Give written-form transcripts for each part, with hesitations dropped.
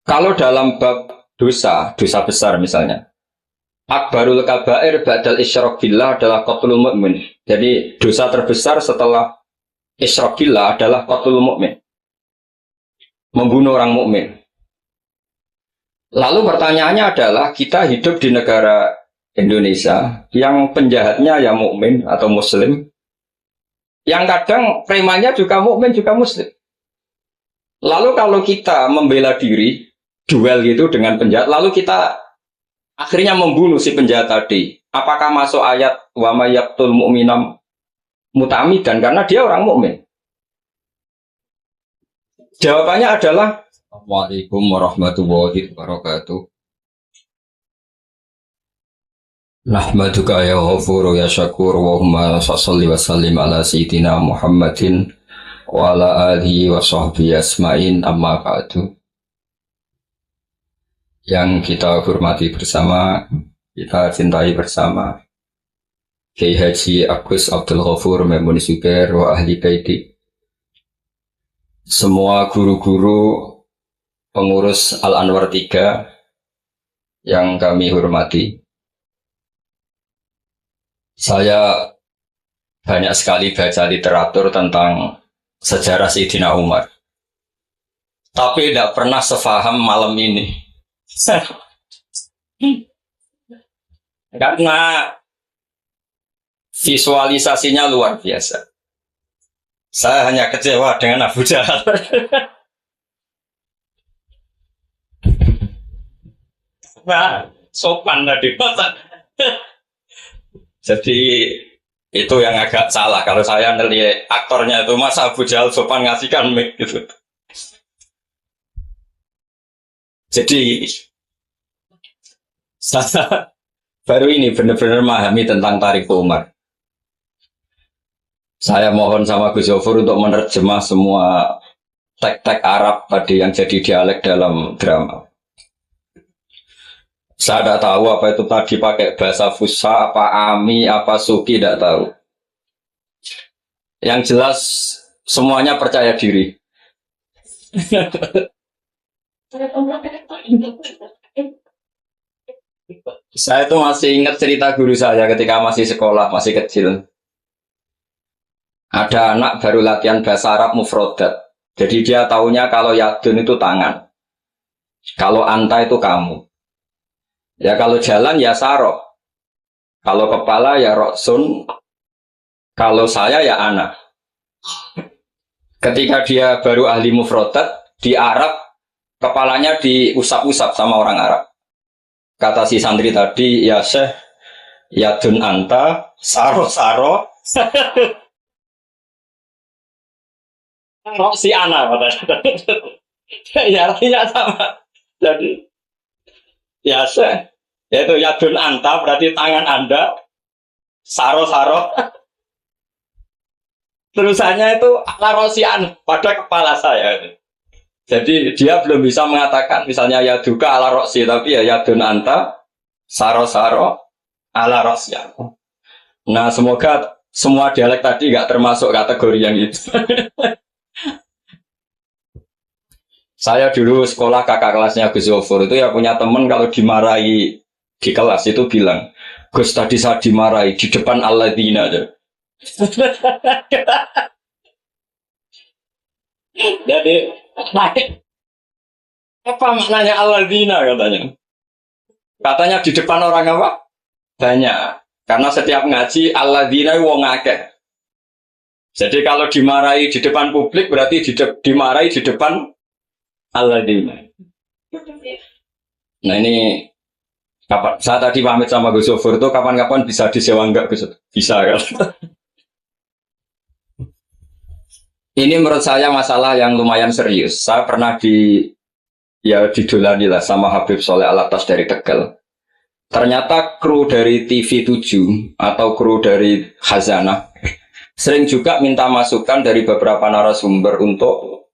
Kalau dalam bab dosa, dosa besar misalnya, akbarul kabair ba'dal isyrak billah adalah qatlul mu'min. Jadi dosa terbesar setelah isyrak billah adalah qatlul mu'min, membunuh orang mukmin. Lalu pertanyaannya adalah kita hidup di negara Indonesia yang penjahatnya ya mukmin atau muslim, yang kadang premannya juga mukmin juga muslim. Lalu kalau kita membela diri, duel gitu dengan penjahat, lalu kita akhirnya membunuh si penjahat tadi. Apakah masuk ayat wa may yaqtul mu'minam muta'ammidan karena dia orang mukmin? Jawabannya adalah Waalaikumsalam warahmatullahi wabarakatuh. Nahmaduka ya ghafur ya syakur wa humma salli wa sallim ala sayyidina Muhammadin wa ala alihi wa sahbihi asma'in amma ba'du. Yang kita hormati bersama, kita cintai bersama Kiai Haji Agus Abdul Ghafur Maimun Zubair wa ahli baiti, semua guru-guru pengurus Al-Anwar 3 yang kami hormati. Saya banyak sekali baca literatur tentang sejarah Sayyidina Umar, tapi tidak pernah sefaham malam ini. Karena visualisasinya luar biasa. Saya hanya kecewa dengan Abu Jahal. Nah, sopan tadi. Jadi itu yang agak salah. Kalau saya ngelihat aktornya itu masa Abu Jahal sopan ngasihkan mic gitu. Jadi saya baru ini benar-benar memahami tentang Tariq Umar. Saya mohon sama Gus Yofur untuk menerjemah semua teks-teks Arab tadi yang jadi dialek dalam drama. Saya tidak tahu apa itu tadi pakai bahasa Fusha, apa Ami, apa Suki, tidak tahu. Yang jelas semuanya percaya diri. Saya itu masih ingat cerita guru saya ketika masih sekolah, masih kecil. Ada anak baru latihan bahasa Arab mufrodat. Jadi dia taunya kalau yadun itu tangan, kalau anta itu kamu. Ya kalau jalan ya saro, kalau kepala ya roksun, kalau saya ya anak. Ketika dia baru ahli mufrodat di Arab, kepalanya diusap-usap sama orang Arab. Kata si santri tadi, ya Syekh, yadun anta, saro-saro, rok si anak. Ya artinya sama. Jadi, ya Syekh, yaitu yadun anta, berarti tangan anda, saro-saro. Terusannya itu ala rosian pada kepala saya. Jadi dia belum bisa mengatakan misalnya ya duka ala rosi, tapi ya yadun anta saro-saro ala rosya. Nah semoga semua dialek tadi nggak termasuk kategori yang itu. Saya dulu sekolah kakak kelasnya Gus Yofur itu ya punya temen kalau dimarahi di kelas itu bilang, Gus tadi saya dimarahi di depan alladzina aja. Jadi apa maknanya alladzina katanya? Katanya di depan orang apa? Banyak. Karena setiap ngaji alladzina wong akeh. Jadi kalau dimarahi di depan publik berarti dimarahi di depan alladzina. Nah ini kapan? Saya tadi pamit sama Gus Yofur itu kapan-kapan bisa disewa enggak Gus? Bisa kan? Ini menurut saya masalah yang lumayan serius. Saya pernah didolani lah sama Habib Soleh Alatas dari Tegal. Ternyata kru dari TV 7 atau kru dari Khazanah sering juga minta masukan dari beberapa narasumber untuk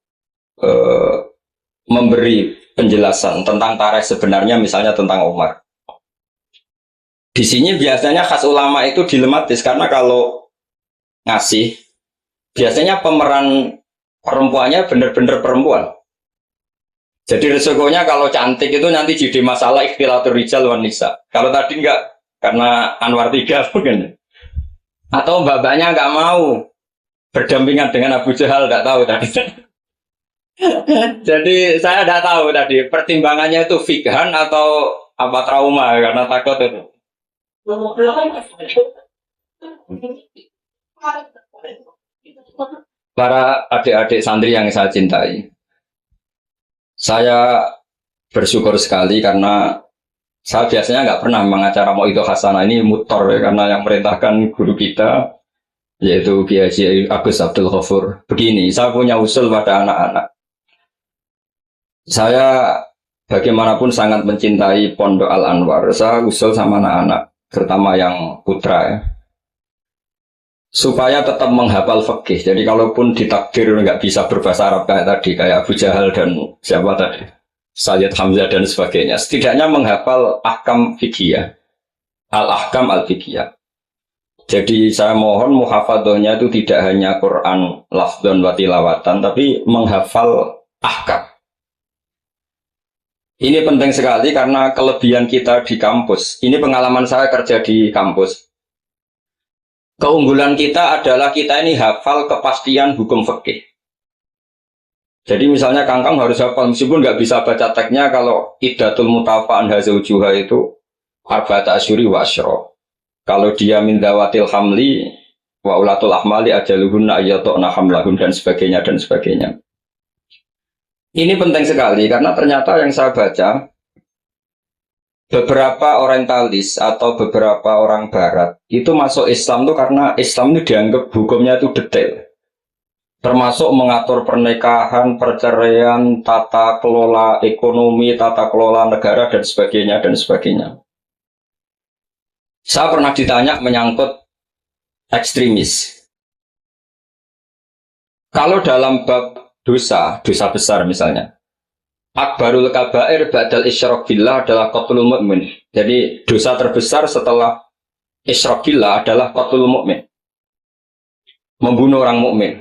memberi penjelasan tentang tarikh sebenarnya, misalnya tentang Umar. Di sini biasanya khas ulama itu dilematis karena kalau ngasih biasanya pemeran perempuannya benar-benar perempuan. Jadi resikonya kalau cantik itu nanti jadi masalah ikhtilatur rijal wan nisa. Kalau tadi enggak, karena Anwar 3 mungkin. Atau babanya enggak mau berdampingan dengan Abu Jahal, enggak tahu tadi. Jadi saya enggak tahu tadi pertimbangannya itu fikhan atau apa trauma karena takut itu. Para adik-adik santri yang saya cintai, saya bersyukur sekali karena saya biasanya nggak pernah mengacara mau itu hasanah ini mutor ya, karena yang merintahkan guru kita yaitu Kiai Haji Agus Abdul Ghafur. Begini, saya punya usul pada anak-anak. Saya bagaimanapun sangat mencintai Pondok Al Anwar. Saya usul sama anak-anak, terutama yang putra ya, supaya tetap menghafal fikih. Jadi kalaupun ditakdir nggak bisa berbahasa Arab kayak tadi, kayak Abu Jahal dan siapa tadi, Sayyid Hamzah dan sebagainya, setidaknya menghafal ahkam fikih, al-ahkam al-fikih. Jadi saya mohon muhafadzahnya itu tidak hanya Quran lafdhan wa tilawatan, tapi menghafal ahkam. Ini penting sekali karena kelebihan kita di kampus. Ini pengalaman saya kerja di kampus. Keunggulan kita adalah kita ini hafal kepastian hukum fikih. Jadi misalnya Kangkang harus hafal, meskipun nggak bisa baca teksnya, kalau iddatul mutafa'an hazaujuha itu arba'ata asyuri wa asyra. Kalau dia min dawatil hamli wa ulatul ahmali ajaluhunna ayyatu'na hamlahun dan sebagainya dan sebagainya. Ini penting sekali karena ternyata yang saya baca, beberapa orientalis atau beberapa orang barat itu masuk Islam itu karena Islam itu dianggap hukumnya itu detail. Termasuk mengatur pernikahan, perceraian, tata kelola ekonomi, tata kelola negara dan sebagainya dan sebagainya. Saya pernah ditanya menyangkut ekstremis. Kalau dalam bab dosa besar misalnya, akbarul kabair ba'dal isyrak billah adalah qatlul mu'min. Jadi dosa terbesar setelah isyrak billah adalah qatlul mu'min, membunuh orang mukmin.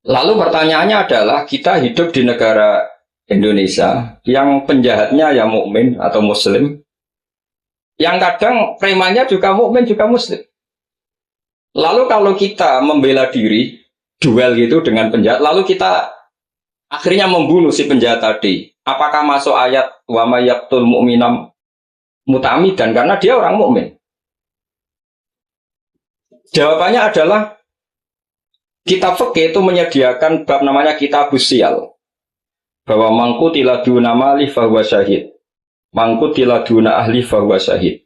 Lalu pertanyaannya adalah, kita hidup di negara Indonesia yang penjahatnya ya mukmin atau muslim, yang kadang premannya juga mukmin juga muslim. Lalu kalau kita membela diri duel gitu dengan penjahat, lalu kita akhirnya membunuh si penjahat tadi, apakah masuk ayat wa may yaqtul mu'minam muta'ammidan karena dia orang mukmin? Jawabannya adalah kitab fikih itu menyediakan bab namanya kitabus sial, bahwa mangkutila duna mali fahuwa syahid, mangkutila duna ahli fahuwa syahid.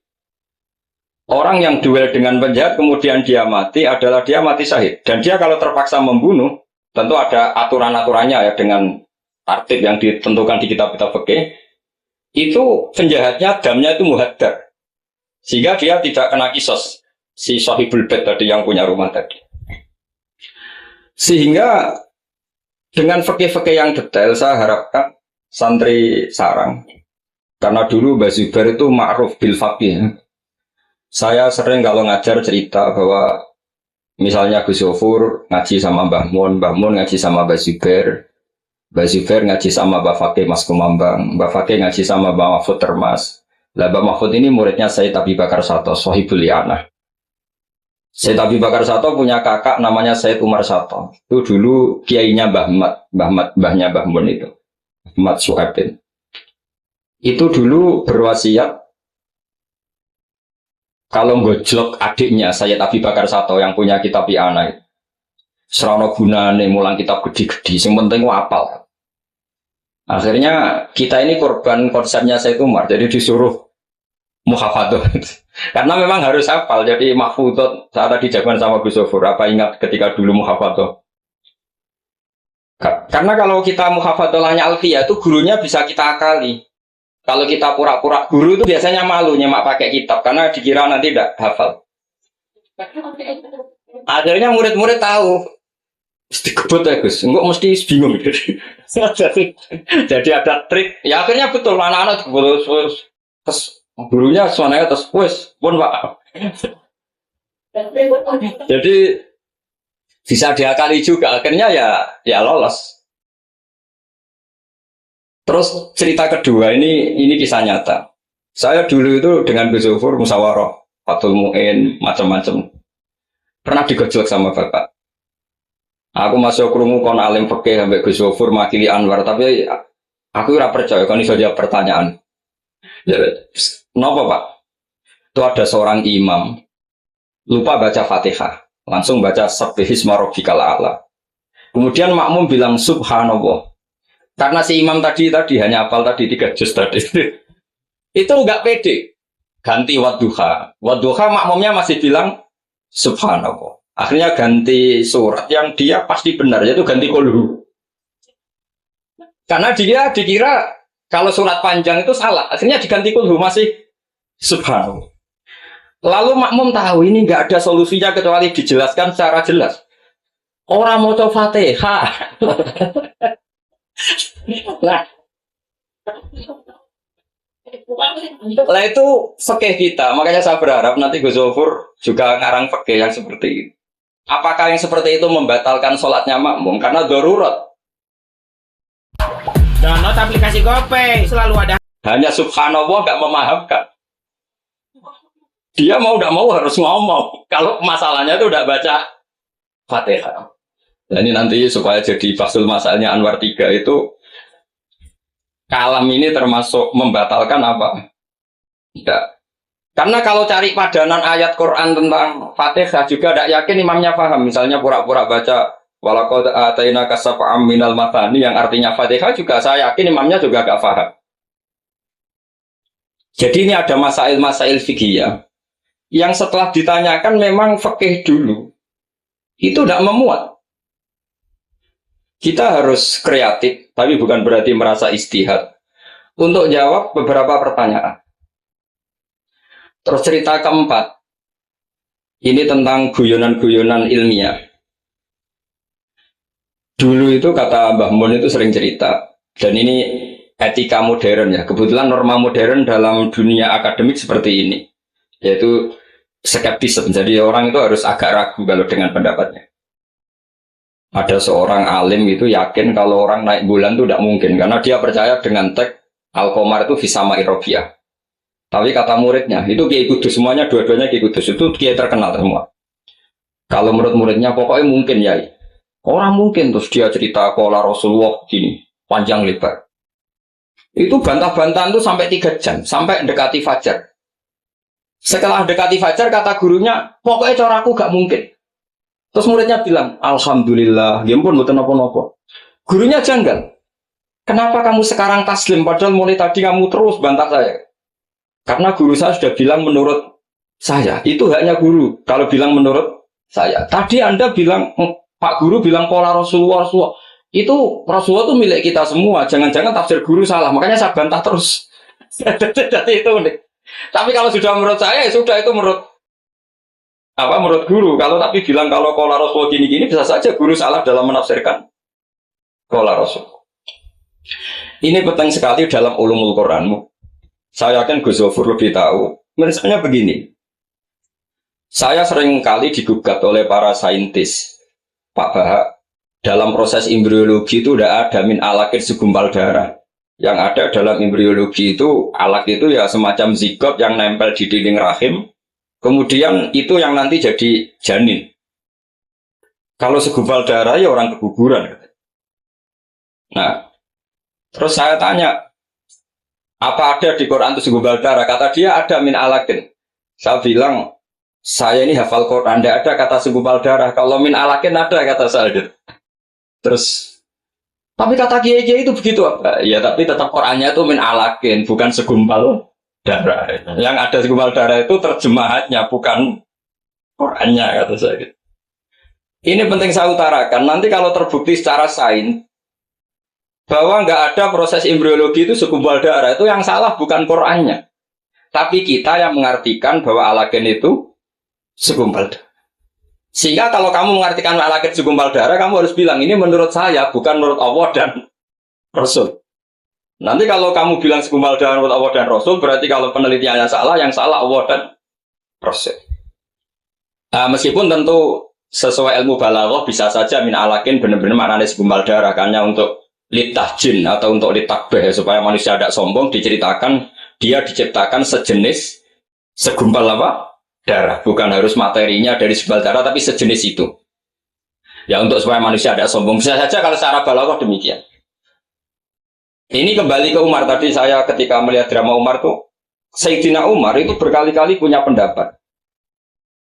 Orang yang duel dengan penjahat kemudian dia mati adalah dia mati syahid. Dan dia kalau terpaksa membunuh, tentu ada aturan-aturannya ya, dengan tertib yang ditentukan di kitab-kitab fikih. Itu penjahatnya damnya itu muhaddar, sehingga dia tidak kena kisos si sahibul bait tadi yang punya rumah tadi. Sehingga dengan fikih-fikih yang detail saya harapkan santri sarang, karena dulu Mbak Zubair itu ma'ruf bil faqih. Saya sering kalau ngajar cerita bahwa misalnya Gus Yofur ngaji sama Mbah Mun ngaji sama Mbak Zubair ngaji sama Mbak Fakih Mas Kumambang, Mbak Fakih ngaji sama Mbak Mahfud Termas. Lah Mbak Mahfud ini muridnya Sayyid Abi Bakar Sato, Sohibul Li'anah. Sayyid Abi Bakar Sato punya kakak namanya Sayyid Umar Sato. Itu dulu kiainya mbahnya Mbah Mun itu, Ahmad Suhaibin. Itu dulu berwasiat kalau ngojlok adiknya Sayyid Abi Bakar Sato yang punya kitab I'anah itu, serono gunane mulang kitab gede-gede, yang penting apal. Akhirnya kita ini korban konsepnya Sayyid Umar, jadi disuruh muhafadzah. Karena memang harus hafal, jadi mahfudot saat tadi jawaban sama Gus Yofur, apa ingat ketika dulu muhafadzah? Karena kalau kita muhafadzahnya alfiyah itu gurunya bisa kita akali. Kalau kita pura-pura guru itu biasanya malu nyemak pakai kitab karena dikira nanti tidak hafal. Akhirnya murid-murid tahu, mesti kebut ya Gus, enggak mesti bingung. Jadi ada trik. Ya akhirnya betul anak-anak terus gurunya suananya terus pun Pak. Jadi bisa diakali juga, akhirnya ya lolos. Terus cerita kedua ini kisah nyata. Saya dulu itu dengan Gus Zufur musyawarah, Fathul Mu'in, macam-macam. Pernah digojlok sama bapak. Aku masuk krungu kon alim fikih sampai Gus Zufur makili Anwar, tapi aku ora percaya kon iso jawab pertanyaan. Ya, kenapa Pak? Itu ada seorang imam lupa baca Fatihah, langsung baca Sabbihisma rabbikal a'la. Kemudian makmum bilang subhanallah. Karena si imam tadi hanya hafal tadi 3 juz tadi. Itu enggak pede. Ganti wadduha. Wadduha makmumnya masih bilang subhanallah. Akhirnya ganti surat yang dia pasti benar, yaitu ganti kulhu. Karena dia dikira kalau surat panjang itu salah. Akhirnya diganti kulhu masih subhanallah. Lalu makmum tahu ini enggak ada solusinya kecuali dijelaskan secara jelas. Orang mau coba Fatihah. Lah itu fikih kita, makanya saya berharap nanti Gus Zufur juga ngarang fikih yang seperti itu. Apakah yang seperti itu membatalkan sholatnya makmum? Karena darurat. Download aplikasi GoPay, selalu ada. Hanya subhanallah nggak memahamkan. Dia mau nggak mau harus ngomong. Kalau masalahnya itu udah baca Fatihah. Nah ini nanti supaya jadi fasul masalahnya Anwar 3 itu kalam ini termasuk membatalkan apa? Tidak. Karena kalau cari padanan ayat Quran tentang Fatihah juga tidak yakin imamnya paham. Misalnya pura-pura baca walaqad atainaka sab'am minal mathani yang artinya Fatihah juga saya yakin imamnya juga gak paham. Jadi ini ada masail-masail fikih yang setelah ditanyakan memang fikih dulu itu tidak memuat. Kita harus kreatif, tapi bukan berarti merasa istihad untuk jawab beberapa pertanyaan. Terus cerita keempat, ini tentang guyonan-guyonan ilmiah. Dulu itu kata Mbah Mun itu sering cerita, dan ini etika modern ya. Kebetulan norma modern dalam dunia akademik seperti ini, yaitu skeptisme. Jadi orang itu harus agak ragu kalau dengan pendapatnya. Ada seorang alim itu yakin kalau orang naik bulan itu tidak mungkin, karena dia percaya dengan teks Al-Qamar itu Fisama Irobiyah. Tapi kata muridnya, itu Kiai Kudus, semuanya dua-duanya Kiai Kudus, itu Kiai terkenal semua. Kalau menurut muridnya, pokoknya mungkin ya. Orang mungkin, terus dia cerita Qala Rasulullah gini, panjang lebar. Itu bantah-bantahan itu sampai 3 jam, sampai dekati fajar. Setelah dekati fajar, kata gurunya, pokoknya coraku gak mungkin. Terus muridnya bilang, alhamdulillah, ya ampun, bukan apa-apa. Gurunya janggal. Kenapa kamu sekarang taslim, padahal mulai tadi kamu terus bantah saya? Karena guru saya sudah bilang menurut saya, itu haknya guru. Kalau bilang menurut saya, tadi Anda bilang, Pak Guru bilang Qala Rasulullah, itu Rasulullah itu milik kita semua. Jangan-jangan tafsir guru salah, makanya saya bantah terus. Jadi itu nih. Tapi kalau sudah menurut saya, ya sudah itu menurut guru. Kalau tapi bilang kalau Qala Rasulullah gini-gini, bisa saja guru salah dalam menafsirkan Qala Rasul. Ini penting sekali dalam ulumul Quranmu. Saya yakin Gus Zufur lebih tahu. Misalnya begini, saya sering kali digugat oleh para saintis, Pak Bahak, dalam proses embriologi itu tidak ada min alakir segumpal darah. Yang ada dalam embriologi itu, alak itu ya semacam zigot yang nempel di dinding rahim, kemudian itu yang nanti jadi janin. Kalau segumpal darah ya orang keguguran. Nah, terus saya tanya, apa ada di Quran itu segumpal darah? Kata dia ada min alakin. Saya bilang, saya ini hafal Quran, tidak ada kata segumpal darah. Kalau min alakin ada kata saya. Terus, tapi kata kiai-kiai itu begitu apa? Ya tapi tetap Qurannya itu min alakin, bukan segumpal darah. Yang ada segumpal darah itu terjemahannya, bukan Qurannya kata saya. Ini penting saya utarakan. Nanti kalau terbukti secara sains bahwa nggak ada proses embriologi itu segumpal darah, itu yang salah bukan Qurannya, tapi kita yang mengartikan bahwa alagen itu segumpal darah. Sehingga kalau kamu mengartikan alagen segumpal darah, kamu harus bilang ini menurut saya, bukan menurut Allah dan Rasul. Nanti kalau kamu bilang segumpal darah menurut Allah dan Rasul, berarti kalau penelitiannya salah, yang salah Allah dan Rasul. Meskipun tentu sesuai ilmu balaghah bisa saja min alagen benar-benar maknanya segumpal darah, karena untuk litahjin atau untuk litakbeh supaya manusia tidak sombong, diceritakan dia diciptakan sejenis segumpal apa? Darah, bukan harus materinya dari segumpal darah tapi sejenis itu. Ya untuk supaya manusia tidak sombong. Bisa saja kalau secara balaghah demikian. Ini kembali ke Umar tadi, saya ketika melihat drama Umar tuh Sayyidina Umar itu berkali-kali punya pendapat.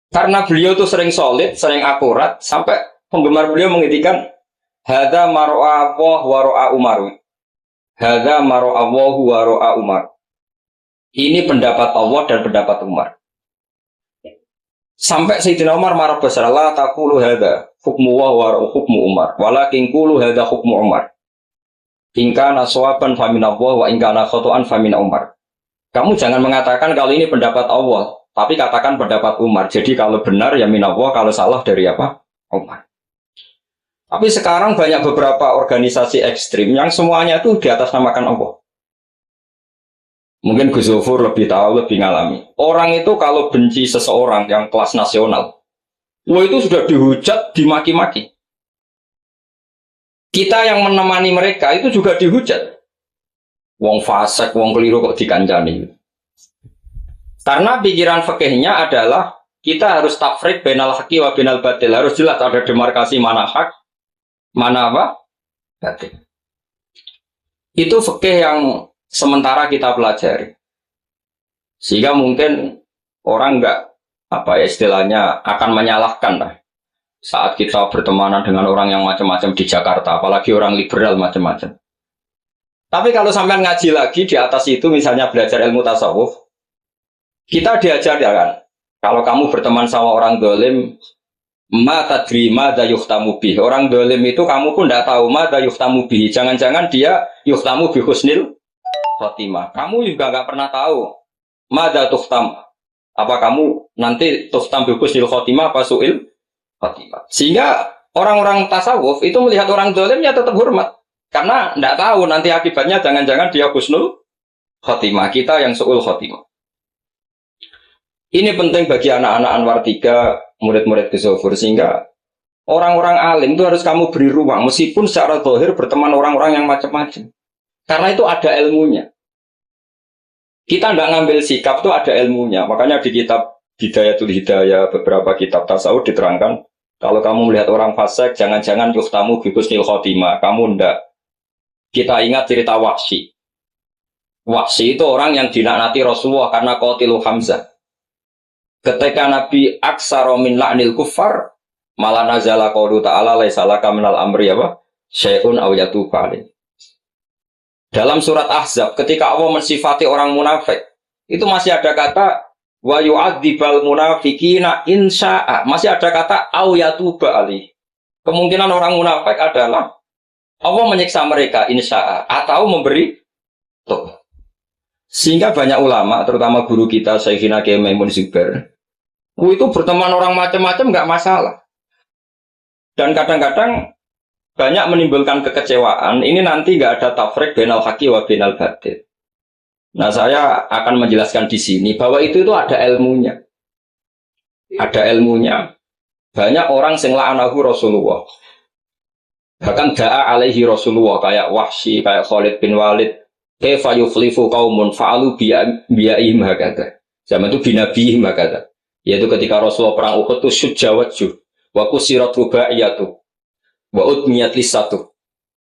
Karena beliau tuh sering solid, sering akurat, sampai penggemar beliau mengintikan hadza mar'a Allah wa ra'a Umar. Hadza mar'a Allah wa ra'a Umar. Ini pendapat Allah dan pendapat Umar. Sampai Sayyidina Umar marah besar, la taqulu hadza hukmu wa ra'a hukmu Umar, walakin qulu hadza hukmu Umar. In kana shawaban fa min Allah wa in kana khata'an fa min Umar. Kamu jangan mengatakan kalau ini pendapat Allah, tapi katakan pendapat Umar. Jadi kalau benar ya min Allah, kalau salah dari apa? Umar. Tapi sekarang banyak beberapa organisasi ekstrim yang semuanya itu di atas namakan Allah. Mungkin Gus Zofur lebih tahu, lebih ngalami. Orang itu kalau benci seseorang yang kelas nasional, itu sudah dihujat, dimaki-maki. Kita yang menemani mereka itu juga dihujat. Wong fasik, wong keliru kok dikancani. Karena pikiran fikihnya adalah kita harus tafrik bainal haqqi wa bainal batil. Harus jelas ada demarkasi mana hak, mana apa? Batil. Itu fikih yang sementara kita pelajari. Sehingga mungkin orang enggak apa ya istilahnya akan menyalahkan lah. Saat kita bertemanan dengan orang yang macam-macam di Jakarta, apalagi orang liberal macam-macam. Tapi kalau sampean ngaji lagi di atas itu, misalnya belajar ilmu tasawuf, kita diajarkan, kalau kamu berteman sama orang dolim, ma tadri madza yuhtamu bih. Orang dolim itu kamu pun tidak tahu madza yuhtamu bih. Jangan-jangan dia yuhtamu bi husnil khotimah. Kamu juga nggak pernah tahu madza tuhtam. Apa kamu nanti tuhtam bi husnil khotimah apa su'il khotimah. Sehingga orang-orang tasawuf itu melihat orang dolim ya tetap hormat. Karena tidak tahu nanti akibatnya jangan-jangan dia husnul khotimah, kita yang su'ul khotimah. Ini penting bagi anak-anak Anwar 3, murid-murid Gus Zofur, sehingga orang-orang alim itu harus kamu beri ruang, meskipun secara zahir berteman orang-orang yang macam-macam. Karena itu ada ilmunya. Kita tidak ngambil sikap itu ada ilmunya. Makanya di kitab Hidayatul Hidayah, beberapa kitab tasawuf diterangkan, kalau kamu melihat orang fasik, jangan-jangan yuhtamu bi husnil khotimah, kamu tidak. Kita ingat cerita Wahsy. Wahsy itu orang yang dilaknati Rasulullah karena qatilu Hamzah. Ketika Nabi aksara min la'nil kuffar, malah nazala qaulu ta'ala laisa laka minal amri apa? Syai'un aw yatuba alaih. Dalam surat Ahzab ketika Allah mensifati orang munafik, itu masih ada kata wa yu'adzibal munafiqina insya'a. Masih ada kata aw yatuba alaih. Kemungkinan orang munafik adalah Allah menyiksa mereka insya'a atau memberi tobat. Sehingga banyak ulama, terutama guru kita Syekhina Kiai Maimun Zubair, itu berteman orang macam-macam nggak masalah. Dan kadang-kadang banyak menimbulkan kekecewaan. Ini nanti nggak ada tafrik bainal haqqi wa bainal batil. Nah, saya akan menjelaskan di sini bahwa itu ada ilmunya. Ada ilmunya. Banyak orang sing la'anahu Rasulullah. Bahkan da'a alaihi Rasulullah kayak Wahsy, kayak Khalid bin Walid. Kaifa yuflifu qaumun fa'alu bi'aihim hakadha. Zaman itu binabihim hakadha. Yaitu ketika Rasulullah perang Uhud itu syujja wajjuh wa kusirat rubaiyatu wa udmiyat lisatu.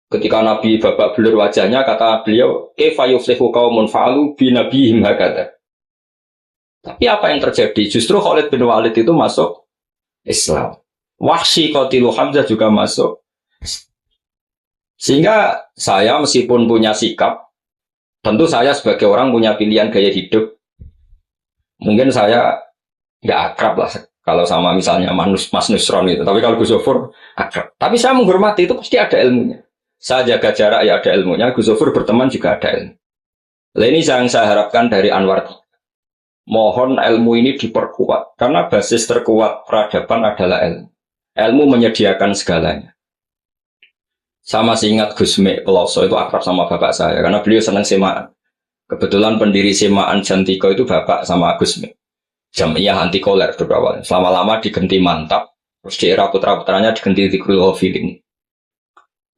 Ketika Nabi babak belur wajahnya, kata beliau, kaifa yuflihu qaumun fa'alu binabihim hakadha. Tapi apa yang terjadi? Justru Khalid bin Walid itu masuk Islam. Wahsy qatilu Hamzah juga masuk. Sehingga saya meskipun punya sikap, tentu saya sebagai orang punya pilihan gaya hidup. Mungkin saya nggak akrab lah kalau sama misalnya Mas Nusron itu. Tapi kalau Gus Zofur akrab. Tapi saya menghormati, itu pasti ada ilmunya. Saya jaga jarak ya ada ilmunya. Gus Zofur berteman juga ada ilmu. Nah, ini yang saya harapkan dari Anwar. Mohon ilmu ini diperkuat. Karena basis terkuat peradaban adalah ilmu. Ilmu menyediakan segalanya. Saya masih ingat Gus Mek Peloso itu akrab sama bapak saya karena beliau senang semaan. Kebetulan pendiri semaan Jantiko itu bapak sama Gus Mek. Jamiah anti koler berawal. Selama-lama diganti Mantap, terus di era putra-putranya diganti Tigrul Ghafilin.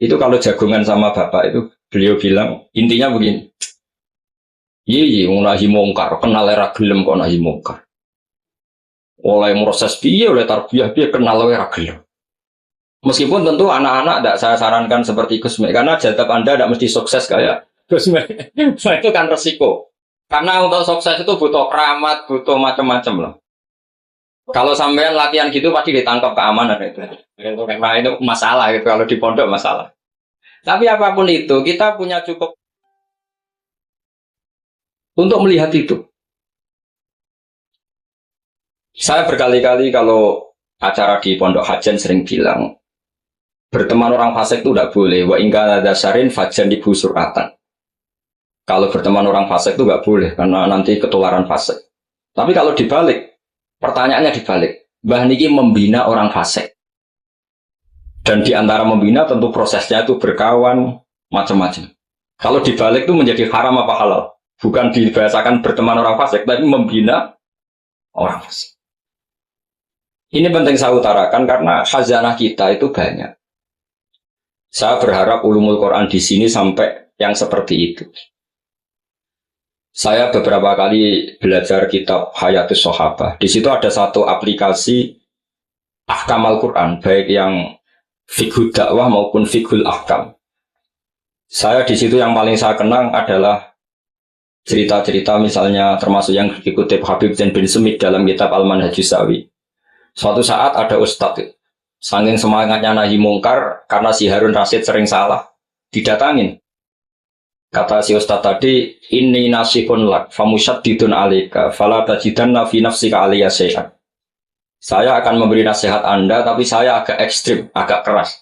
Itu kalau jagungan sama bapak itu, beliau bilang, intinya begini. Iya, nahi mungkar, kenal era gelem kok nahi mungkar. Oleh proses piye, oleh tarbiyah piye, kenal era gelem. Meskipun tentu anak-anak tidak saya sarankan seperti Gusme, karena jadab Anda tidak mesti sukses kayak Gusme. Itu kan resiko. Karena untuk sukses itu butuh keramat, butuh macam-macam loh. Kalau sampean latihan gitu pasti ditangkap keamanan itu. Karena itu masalah gitu, kalau di pondok masalah. Tapi apapun itu, kita punya cukup untuk melihat itu. Saya berkali-kali kalau acara di pondok Hajan sering bilang, berteman orang fasik itu tidak boleh. Wa ingka dasarin fajan ibu suratan. Kalau berteman orang fasik itu nggak boleh, karena nanti ketularan fasik. Tapi kalau dibalik, pertanyaannya dibalik. Mbah niki membina orang fasik. Dan di antara membina tentu prosesnya itu berkawan, macam-macam. Kalau dibalik itu menjadi haram apa halal? Bukan dibahasakan berteman orang fasik, tapi membina orang fasik. Ini penting saya utarakan karena khazanah kita itu banyak. Saya berharap ulumul Quran di sini sampai yang seperti itu. Saya beberapa kali belajar kitab Hayatus Sahabah. Di situ ada satu aplikasi Ahkam Al-Quran, baik yang fiqhul dakwah maupun fiqhul ahkam. Saya di situ yang paling saya kenang adalah cerita-cerita misalnya termasuk yang dikutip Habib Zain bin Sumit dalam kitab Al-Manhajus Sawi. Suatu saat ada ustadz, saking semangatnya nahi mungkar karena si Harun Rasid sering salah, didatangin. Kata si ustadz tadi, inni nasihun lak, famusyaddidun alika, fala tajidanna fi nafsika aliyah syai'an. Saya akan memberi nasihat Anda, tapi saya agak ekstrim, agak keras.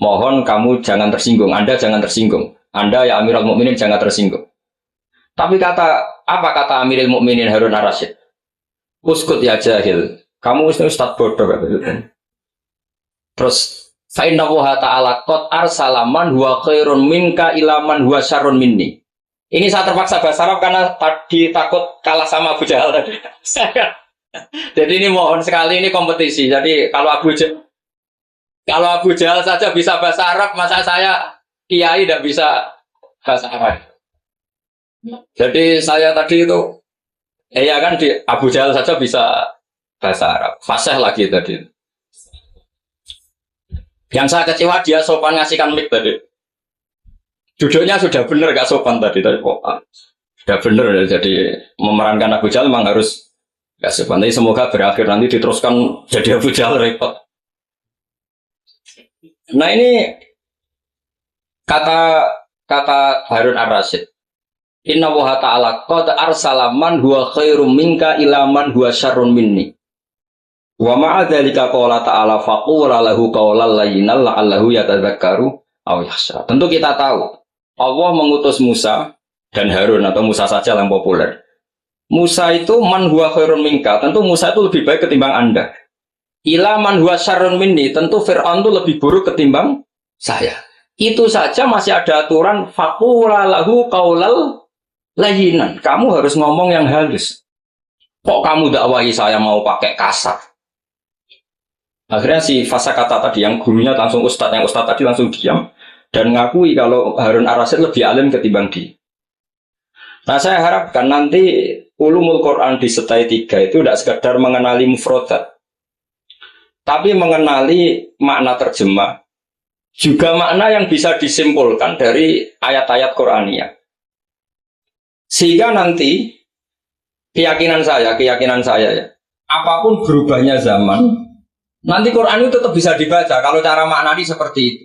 Mohon kamu jangan tersinggung, Anda jangan tersinggung. Anda ya Amirul Mukminin jangan tersinggung. Tapi apa kata Amirul Mukminin Harun Ar-Rasyid? Uskut ya jahil. Kamu ustadz bodoh. Terus fa'inna wuha ta'ala qad arsalaman huwa khairun minka ilaman huwa syarrun minni. Ini saya terpaksa bahasa Arab karena tadi takut kalah sama Abu Jahal tadi. Jadi ini mohon sekali, ini kompetisi. Jadi kalau Abu Jahal saja bisa bahasa Arab, masa saya kiai tidak bisa bahasa Arab. Jadi saya tadi itu ya kan di Abu Jahal saja bisa bahasa Arab. Fasih lagi tadi. Yang saya kecewa dia sopan ngasihkan mic tadi. Duduknya sudah benar gak sopan tadi kok. Sudah benar jadi memerankan Abu Jahal memang harus gak sopan. Tapi semoga berakhir nanti diteruskan jadi Abu Jahal repot. Nah ini kata Harun Ar-Rasyid. Inna wa ta'ala qad arsalaman huwa khairum minka ilaman huwa syarrun minni. Wa ma'a dzalika qala ta'ala faqula lahu qawlan layyinan la'allahu yatadzakkaru aw yakhsha. Tentu kita tahu Allah mengutus Musa dan Harun atau Musa saja yang populer. Musa itu man huwa khairun minka, tentu Musa itu lebih baik ketimbang Anda. Ila man huwa syarrun minni, tentu Fir'aun itu lebih buruk ketimbang saya. Itu saja masih ada aturan faqula lahu qawlan layyinan. Kamu harus ngomong yang halus. Kok kamu dakwahi saya mau pakai kasar? Akhirnya si fasa kata tadi yang gurunya langsung ustadz, yang ustadz tadi langsung diam dan ngakui kalau Harun Ar-Rasyid lebih alim ketimbang dia. Nah saya harapkan nanti ulumul Quran di setai 3 itu tidak sekedar mengenali mufrodat, tapi mengenali makna terjemah, juga makna yang bisa disimpulkan dari ayat-ayat Qur'aniyah. Sehingga nanti keyakinan saya ya, apapun berubahnya zaman, nanti Quran itu tetap bisa dibaca kalau cara maknani seperti itu.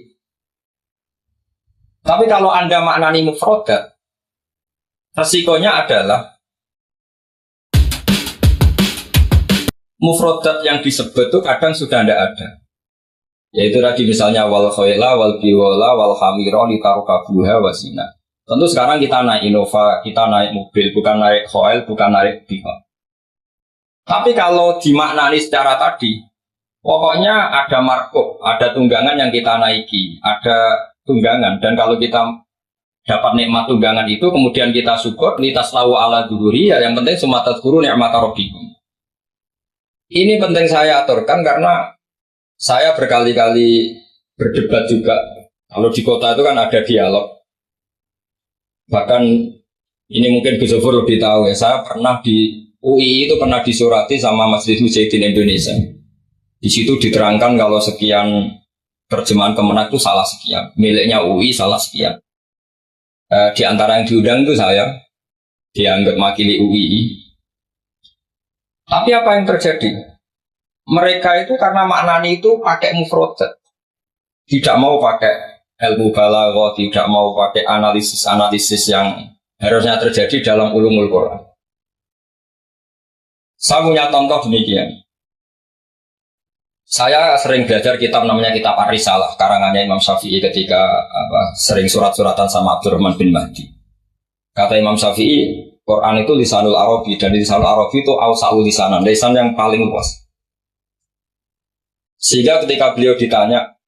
Tapi kalau Anda maknani mufrodat, resikonya adalah mufrodat yang disebut itu kadang sudah tidak ada. Yaitu tadi misalnya wal khayla wal biwala wal hamira litarukabuha wasina. Tentu sekarang kita naik Innova, kita naik mobil, bukan naik khayl, bukan naik biwala. Tapi kalau dimaknani secara tadi, pokoknya ada markup, ada tunggangan yang kita naiki, ada tunggangan. Dan kalau kita dapat nikmat tunggangan itu, kemudian kita syukur, litaslahu ala duhuri, ya yang penting sumatat guru ni'mata rabbikum. Ini penting saya aturkan karena saya berkali-kali berdebat juga Kalau di kota itu kan ada dialog. Bahkan ini mungkin Gus Zofur lebih tahu ya. Saya pernah di UI itu pernah disurati sama Masjid Mujahidin Indonesia. Di situ diterangkan kalau sekian terjemahan Kemenak itu salah sekian, miliknya UI salah sekian. Di antara yang diundang itu saya dianggap makili UI. Tapi apa yang terjadi? Mereka itu karena maknani itu pakai mufrodat, tidak mau pakai ilmu balaghah, tidak mau pakai analisis-analisis yang harusnya terjadi dalam ulumul Quran. Saya punya contoh demikian. Saya sering belajar kitab namanya kitab Ar-Risalah, karangannya Imam Syafi'i ketika sering surat-suratan sama Abdurrahman bin Mahdi. Kata Imam Syafi'i, Quran itu lisanul Arabi, dan lisanul Arabi itu awsa'ul lisanan, lisan yang paling luas. Sehingga ketika beliau ditanya,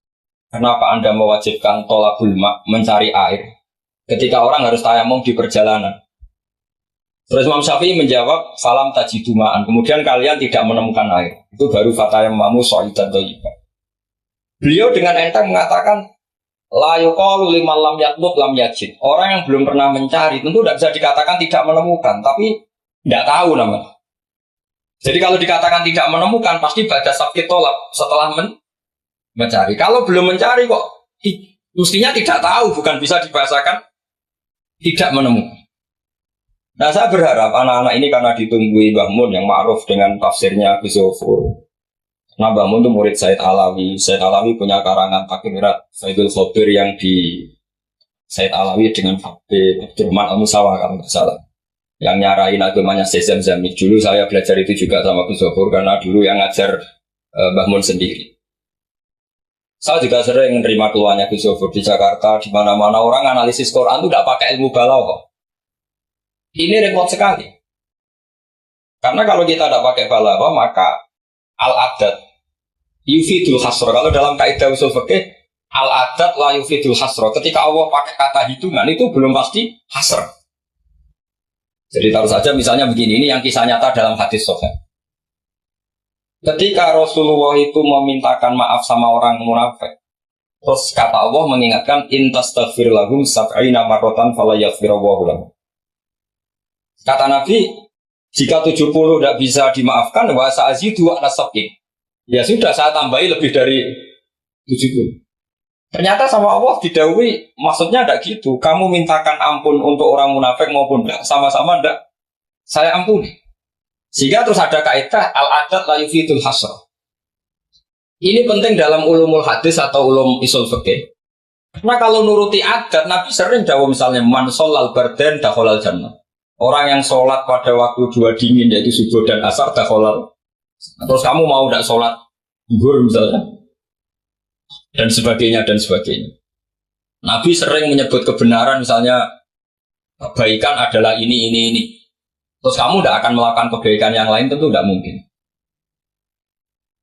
kenapa Anda mewajibkan tolabul ma', mencari air, ketika orang harus tayamum di perjalanan? Terus Imam Syafi'i menjawab, falam tajidu ma'an, kemudian kalian tidak menemukan air. Itu baru fatayammamu sha'idan thayyiban. Beliau dengan enteng mengatakan, la yuqalu liman lam yatlub lam yajid. Orang yang belum pernah mencari tentu tidak bisa dikatakan tidak menemukan, tapi tidak tahu namanya. Jadi kalau dikatakan tidak menemukan, pasti baca sabit tolak setelah mencari. Kalau belum mencari kok mestinya tidak tahu, bukan bisa dibahasakan tidak menemukan. Nah, saya berharap anak-anak ini karena ditunggui Mbah Mun yang ma'ruf dengan tafsirnya Gus Zofur. Nah, Mbah Mun itu murid Said Alawi. Said Alawi punya karangan Takmirat Saidul Khobir yang di Said Alawi dengan Fakih Abdurrahman Al-Musawa kalau tidak salah. Yang nyarain agamanya Syekh Zamzami. Dulu saya belajar itu juga sama Gus Zofur karena dulu yang ngajar Mbah Mun sendiri. Saya juga sering menerima keluhannya Gus Zofur di Jakarta, di mana-mana orang analisis Quran itu tidak pakai ilmu balaghah. Ini repot sekali. Karena kalau kita tidak pakai balaghah, maka al-adat yufidul hasro. Kalau dalam kaidah usul fikih, al-adat la yufidul hasro. Ketika Allah pakai kata hitungan, itu belum pasti hasr. Jadi taruh saja misalnya begini, ini yang kisah nyata dalam hadis sahih. Ketika Rasulullah itu memintakan maaf sama orang munafik, terus kata Allah mengingatkan, in tastaghfir lahum sab'ina marratan fala yaghfirullahu lahum. Kata Nabi, jika 70 tidak bisa dimaafkan, wa sa'azidu ala sab'in. Ya sudah, saya tambahi lebih dari 70. Ternyata sama Allah didhawuhi, maksudnya tidak gitu. Kamu mintakan ampun untuk orang munafik maupun tidak, sama-sama tidak, saya ampuni. Sehingga terus ada kaidah al-adat la yufidul hasr. Ini penting dalam ulumul hadis atau ulum usul fikih. Karena kalau nuruti adat, Nabi sering jawab misalnya man sholal bardan dakhalal jannah. Orang yang sholat pada waktu dua dingin yaitu subuh dan asar dakhalal. Terus kamu mau tidak sholat zuhur misalnya, dan sebagainya dan sebagainya. Nabi sering menyebut kebenaran misalnya kebaikan adalah ini. Terus kamu tidak akan melakukan kebaikan yang lain, tentu tidak mungkin.